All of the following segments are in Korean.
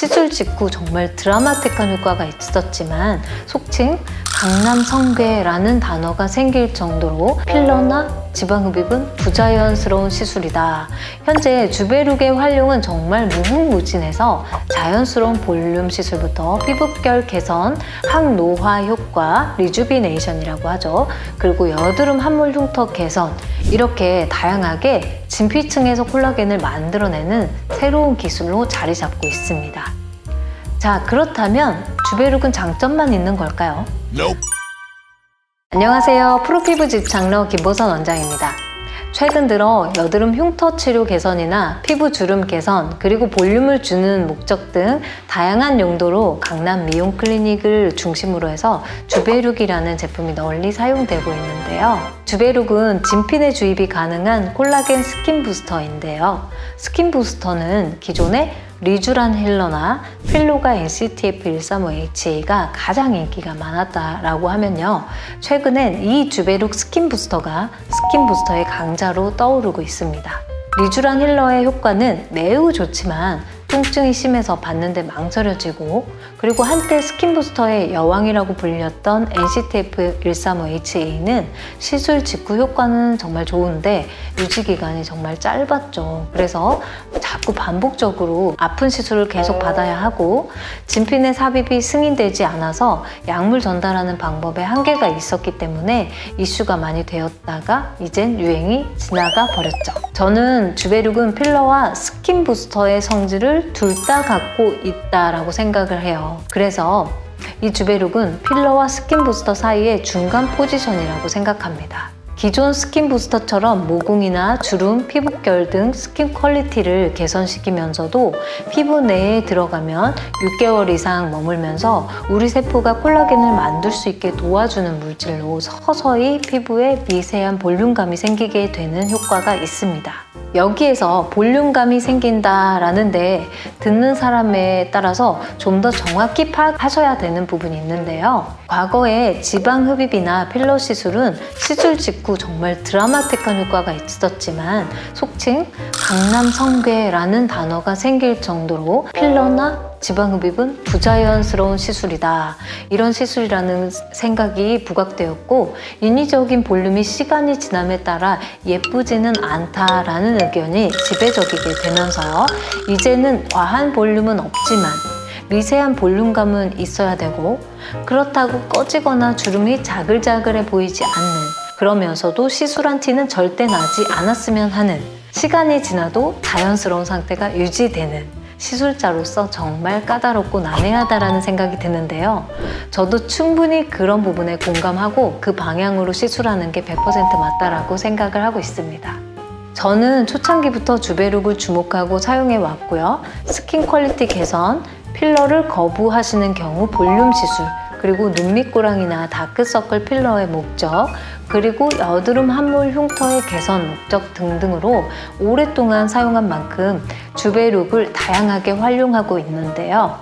시술 직후 정말 드라마틱한 효과가 있었지만 속칭 강남 성괴라는 단어가 생길 정도로 필러나 지방흡입은 부자연스러운 시술이다. 현재 주베룩의 활용은 정말 무궁무진해서 자연스러운 볼륨 시술부터 피부결 개선, 항노화 효과, 리주비네이션이라고 하죠. 그리고 여드름 함몰 흉터 개선, 이렇게 다양하게 진피층에서 콜라겐을 만들어내는 새로운 기술로 자리 잡고 있습니다. 자, 그렇다면 주베룩은 장점만 있는 걸까요? Nope. 안녕하세요. 프로피부 집착러 김보선 원장입니다. 최근 들어 여드름 흉터 치료 개선이나 피부 주름 개선, 그리고 볼륨을 주는 목적 등 다양한 용도로 강남 미용 클리닉을 중심으로 해서 주베룩이라는 제품이 널리 사용되고 있는데요. 주베룩은 진핀에 주입이 가능한 콜라겐 스킨 부스터인데요. 스킨 부스터는 기존의 리쥬란 힐러나 필로가 NCTF135HA가 가장 인기가 많았다라고 하면요. 최근엔 이 주베룩 스킨 부스터가 스킨 부스터의 강자로 떠오르고 있습니다. 리쥬란 힐러의 효과는 매우 좋지만 통증이 심해서 받는데 망설여지고, 그리고 한때 스킨 부스터의 여왕이라고 불렸던 NCTF135HA는 시술 직후 효과는 정말 좋은데 유지 기간이 정말 짧았죠. 그래서 자꾸 반복적으로 아픈 시술을 계속 받아야 하고 진핀의 삽입이 승인되지 않아서 약물 전달하는 방법에 한계가 있었기 때문에 이슈가 많이 되었다가 이젠 유행이 지나가 버렸죠. 저는 주베룩은 필러와 스킨 부스터의 성질을 둘 다 갖고 있다라고 생각을 해요. 그래서 이 주베룩은 필러와 스킨 부스터 사이의 중간 포지션이라고 생각합니다. 기존 스킨 부스터처럼 모공이나 주름, 피부결 등 스킨 퀄리티를 개선시키면서도 피부 내에 들어가면 6개월 이상 머물면서 우리 세포가 콜라겐을 만들 수 있게 도와주는 물질로 서서히 피부에 미세한 볼륨감이 생기게 되는 효과가 있습니다. 여기에서 볼륨감이 생긴다라는데 듣는 사람에 따라서 좀 더 정확히 파악하셔야 되는 부분이 있는데요. 과거에 지방 흡입이나 필러 시술은 시술 직후 정말 드라마틱한 효과가 있었지만 속칭 강남 성괴라는 단어가 생길 정도로 필러나 지방흡입은 부자연스러운 시술이다. 이런 시술이라는 생각이 부각되었고 인위적인 볼륨이 시간이 지남에 따라 예쁘지는 않다라는 의견이 지배적이게 되면서요. 이제는 과한 볼륨은 없지만 미세한 볼륨감은 있어야 되고, 그렇다고 꺼지거나 주름이 자글자글해 보이지 않는, 그러면서도 시술한 티는 절대 나지 않았으면 하는, 시간이 지나도 자연스러운 상태가 유지되는 시술자로서 정말 까다롭고 난해하다라는 생각이 드는데요. 저도 충분히 그런 부분에 공감하고 그 방향으로 시술하는 게 100% 맞다라고 생각을 하고 있습니다. 저는 초창기부터 주베룩을 주목하고 사용해 왔고요. 스킨 퀄리티 개선, 필러를 거부하시는 경우 볼륨 시술, 그리고 눈밑고랑이나 다크서클 필러의 목적, 그리고 여드름 함몰 흉터의 개선 목적 등등으로 오랫동안 사용한 만큼 주베룩을 다양하게 활용하고 있는데요.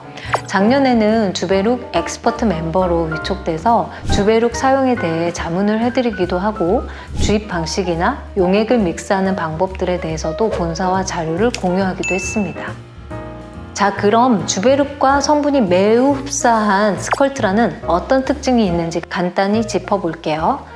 작년에는 주베룩 엑스퍼트 멤버로 위촉돼서 주베룩 사용에 대해 자문을 해드리기도 하고 주입 방식이나 용액을 믹스하는 방법들에 대해서도 본사와 자료를 공유하기도 했습니다. 자, 그럼 주베룩과 성분이 매우 흡사한 스컬트라는 어떤 특징이 있는지 간단히 짚어볼게요.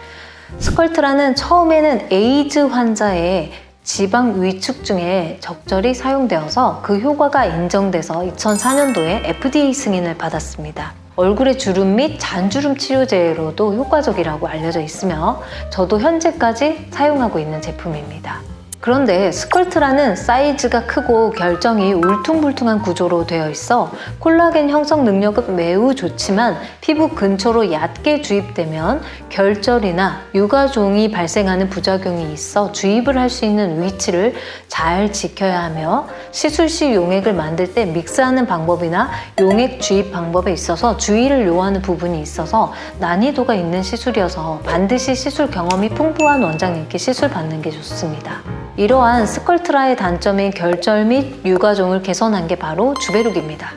스컬트라는 처음에는 에이즈 환자의 지방 위축증에 적절히 사용되어서 그 효과가 인정돼서 2004년도에 FDA 승인을 받았습니다. 얼굴의 주름 및 잔주름 치료제로도 효과적이라고 알려져 있으며 저도 현재까지 사용하고 있는 제품입니다. 그런데 스컬트라는 사이즈가 크고 결정이 울퉁불퉁한 구조로 되어 있어 콜라겐 형성 능력은 매우 좋지만 피부 근처로 얕게 주입되면 결절이나 유가종이 발생하는 부작용이 있어 주입을 할 수 있는 위치를 잘 지켜야 하며 시술 시 용액을 만들 때 믹스하는 방법이나 용액 주입 방법에 있어서 주의를 요하는 부분이 있어서 난이도가 있는 시술이어서 반드시 시술 경험이 풍부한 원장님께 시술 받는 게 좋습니다. 이러한 스컬트라의 단점인 결절 및 유가종을 개선한 게 바로 주베룩입니다.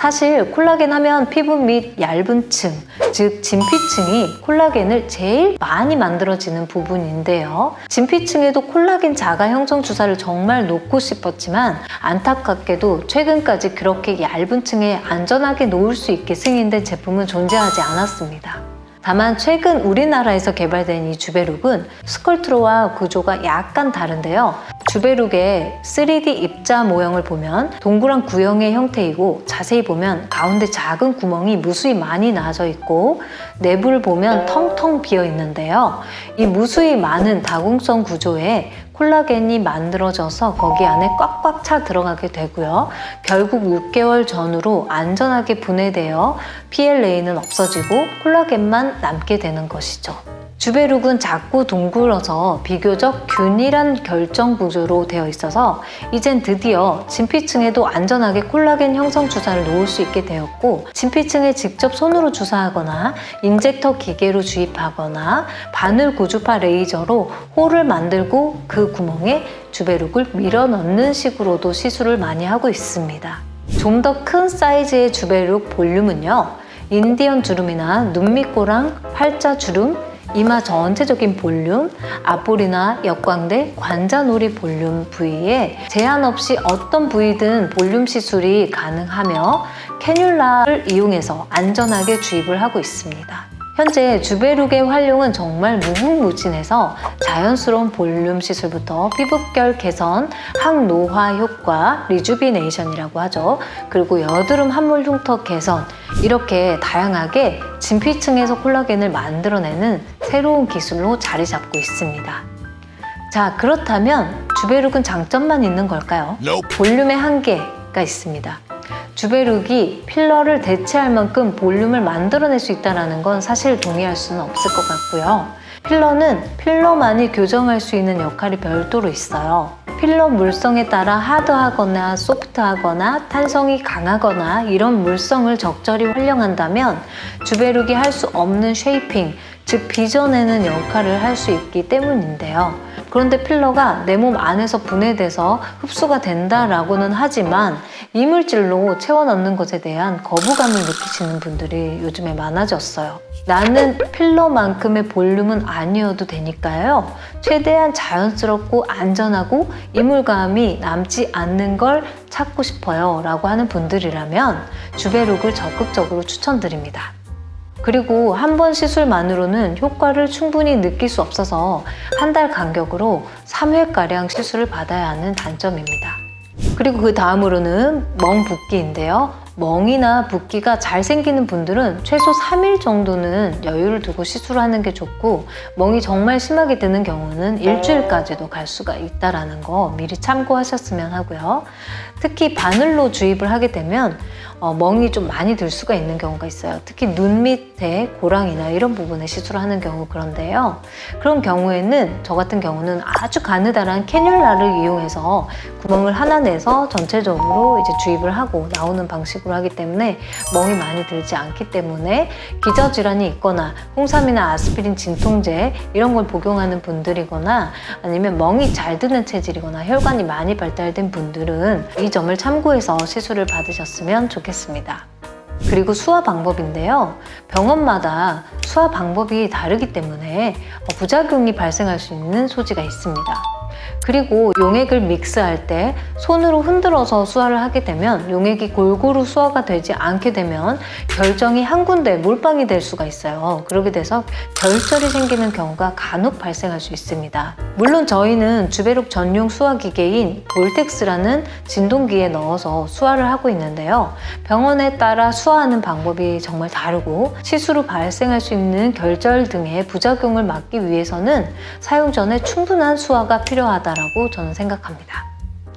사실 콜라겐 하면 피부 및 얇은 층, 즉 진피층이 콜라겐을 제일 많이 만들어지는 부분인데요. 진피층에도 콜라겐 자가 형성 주사를 정말 놓고 싶었지만 안타깝게도 최근까지 그렇게 얇은 층에 안전하게 놓을 수 있게 승인된 제품은 존재하지 않았습니다. 다만 최근 우리나라에서 개발된 이 주베룩은 스컬트로와 구조가 약간 다른데요. 주베룩의 3D 입자 모형을 보면 동그란 구형의 형태이고 자세히 보면 가운데 작은 구멍이 무수히 많이 나져 있고 내부를 보면 텅텅 비어 있는데요. 이 무수히 많은 다공성 구조에 콜라겐이 만들어져서 거기 안에 꽉꽉 차 들어가게 되고요. 결국 6개월 전후로 안전하게 분해되어 PLA는 없어지고 콜라겐만 남게 되는 것이죠. 주베룩은 작고 둥글어서 비교적 균일한 결정 구조로 되어 있어서 이젠 드디어 진피층에도 안전하게 콜라겐 형성 주사를 놓을 수 있게 되었고 진피층에 직접 손으로 주사하거나 인젝터 기계로 주입하거나 바늘 고주파 레이저로 홀을 만들고 그 구멍에 주베룩을 밀어 넣는 식으로도 시술을 많이 하고 있습니다. 좀 더 큰 사이즈의 주베룩 볼륨은요, 인디언 주름이나 눈밑꼬랑, 팔자 주름, 이마 전체적인 볼륨, 앞볼이나 역광대, 관자놀이 볼륨 부위에 제한 없이 어떤 부위든 볼륨 시술이 가능하며 캐뉼라를 이용해서 안전하게 주입을 하고 있습니다. 현재 주베룩의 활용은 정말 무궁무진해서 자연스러운 볼륨 시술부터 피부결 개선, 항노화 효과, 리주비네이션이라고 하죠. 그리고 여드름 함몰 흉터 개선, 이렇게 다양하게 진피층에서 콜라겐을 만들어내는 새로운 기술로 자리 잡고 있습니다. 자, 그렇다면 주베룩은 장점만 있는 걸까요? 볼륨의 한계가 있습니다. 주베룩이 필러를 대체할 만큼 볼륨을 만들어낼 수 있다는 건 사실 동의할 수는 없을 것 같고요. 필러는 필러만이 교정할 수 있는 역할이 별도로 있어요. 필러 물성에 따라 하드하거나 소프트하거나 탄성이 강하거나 이런 물성을 적절히 활용한다면 주베룩이 할 수 없는 쉐이핑, 즉 빚어내는 역할을 할 수 있기 때문인데요. 그런데 필러가 내 몸 안에서 분해돼서 흡수가 된다라고는 하지만 이물질로 채워 넣는 것에 대한 거부감을 느끼시는 분들이 요즘에 많아졌어요. 나는 필러만큼의 볼륨은 아니어도 되니까요. 최대한 자연스럽고 안전하고 이물감이 남지 않는 걸 찾고 싶어요 라고 하는 분들이라면 주베룩을 적극적으로 추천드립니다. 그리고 한 번 시술만으로는 효과를 충분히 느낄 수 없어서 한 달 간격으로 3회가량 시술을 받아야 하는 단점입니다. 그리고 그 다음으로는 멍 붓기인데요. 멍이나 붓기가 잘 생기는 분들은 최소 3일 정도는 여유를 두고 시술을 하는 게 좋고 멍이 정말 심하게 드는 경우는 일주일까지도 갈 수가 있다는 거 미리 참고하셨으면 하고요. 특히 바늘로 주입을 하게 되면 멍이 좀 많이 들 수가 있는 경우가 있어요. 특히 눈 밑에 고랑이나 이런 부분에 시술을 하는 경우 그런데요. 그런 경우에는 저 같은 경우는 아주 가느다란 캐뉼라를 이용해서 구멍을 하나 내서 전체적으로 이제 주입을 하고 나오는 방식으로 하기 때문에 멍이 많이 들지 않기 때문에 기저질환이 있거나 홍삼이나 아스피린 진통제 이런 걸 복용하는 분들이거나 아니면 멍이 잘 드는 체질이거나 혈관이 많이 발달된 분들은 이 점을 참고해서 시술을 받으셨으면 좋겠습니다. 그리고 수화 방법인데요. 병원마다 수화 방법이 다르기 때문에 부작용이 발생할 수 있는 소지가 있습니다. 그리고 용액을 믹스할 때 손으로 흔들어서 수화를 하게 되면 용액이 골고루 수화가 되지 않게 되면 결정이 한 군데 몰빵이 될 수가 있어요. 그렇게 돼서 결절이 생기는 경우가 간혹 발생할 수 있습니다. 물론 저희는 주베룩 전용 수화 기계인 볼텍스라는 진동기에 넣어서 수화를 하고 있는데요. 병원에 따라 수화하는 방법이 정말 다르고 시술 후 발생할 수 있는 결절 등의 부작용을 막기 위해서는 사용 전에 충분한 수화가 필요하다고 저는 생각합니다.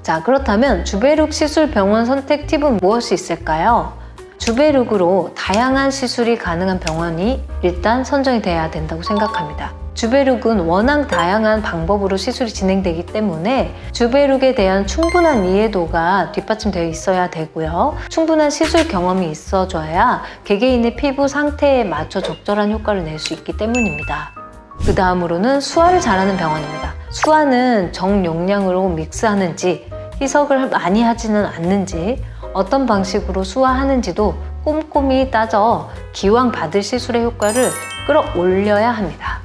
자, 그렇다면 주베룩 시술 병원 선택 팁은 무엇이 있을까요? 주베룩으로 다양한 시술이 가능한 병원이 일단 선정이 돼야 된다고 생각합니다. 주베룩은 워낙 다양한 방법으로 시술이 진행되기 때문에 주베룩에 대한 충분한 이해도가 뒷받침되어 있어야 되고요. 충분한 시술 경험이 있어줘야 개개인의 피부 상태에 맞춰 적절한 효과를 낼 수 있기 때문입니다. 그 다음으로는 수화를 잘하는 병원입니다. 수화는 정용량으로 믹스하는지 희석을 많이 하지는 않는지 어떤 방식으로 수화하는지도 꼼꼼히 따져 기왕 받을 시술의 효과를 끌어올려야 합니다.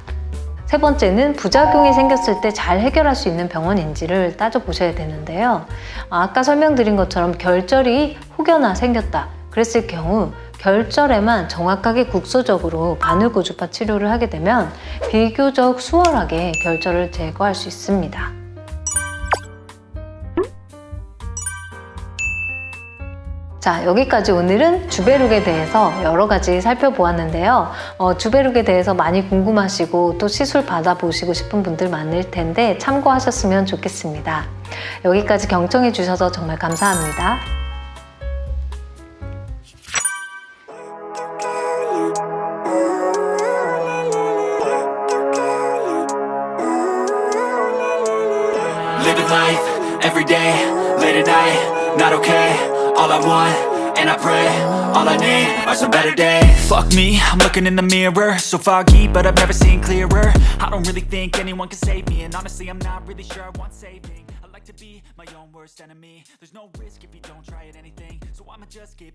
세 번째는 부작용이 생겼을 때 잘 해결할 수 있는 병원인지를 따져보셔야 되는데요. 아까 설명드린 것처럼 결절이 혹여나 생겼다 그랬을 경우 결절에만 정확하게 국소적으로 바늘고주파 치료를 하게 되면 비교적 수월하게 결절을 제거할 수 있습니다. 자, 여기까지 오늘은 주베룩에 대해서 여러 가지 살펴보았는데요. 주베룩에 대해서 많이 궁금하시고 또 시술 받아보시고 싶은 분들 많을 텐데 참고하셨으면 좋겠습니다. 여기까지 경청해 주셔서 정말 감사합니다. Living life, every day, late at night, not okay. All I want, and I pray, all I need are some better days. Fuck me, I'm looking in the mirror, so foggy, but I've never seen clearer. I don't really think anyone can save me, and honestly I'm not really sure I want saving. I like to be my own worst enemy. There's no risk if you don't try at anything, so I'ma just keep